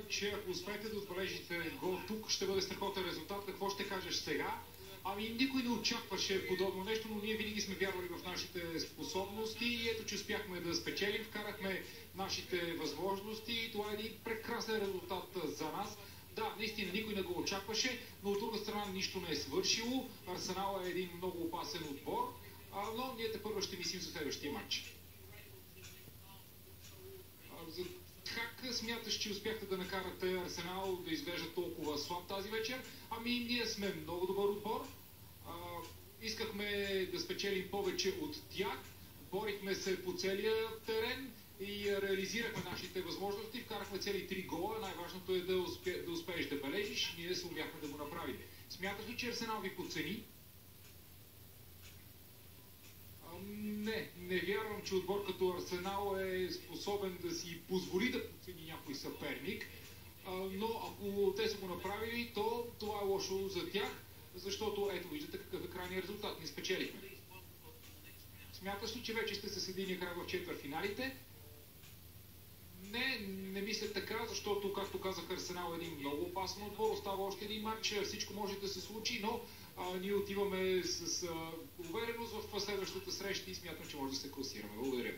че ако успеете да отбележите гол тук, ще бъде страхотен резултат. Какво ще кажеш сега? Ами никой не очакваше подобно нещо, но ние винаги сме вярвали в нашите способности и ето, че успяхме да спечелим, вкарахме нашите възможности и това е един прекрасен резултат за нас. Да, наистина никой не го очакваше, но от друга страна нищо не е свършило. Арсенал е един много опасен отбор, но ние тепърва ще мислим за следващия матч. Как смяташ, че успяхте да накарате Арсенал да изглежда толкова слаб тази вечер? Ами ние сме много добър отбор. Искахме да спечелим повече от тях. Борихме се по целия терен и реализирахме нашите възможности. Вкарахме цели 3 гола. Най-важното е да успееш да бележиш. Ние се умяхме да го направим. Смяташ ли, че Арсенал ви подцени? Не вярвам, че отбор като Арсенал е способен да си позволи да подцени някой съперник, но ако те са го направили, то това е лошо за тях, защото ето виждате какъв е крайният резултат. Ние спечелихме. Смяташ ли, че вече сте се съединили край в четвъртфиналите? Не мисля така, защото, както казах, Арсенал е един много опасен отбор, остава още един матч, всичко може да се случи, но ние отиваме с увереност в следващата среща и смятам, че може да се класираме. Благодаря.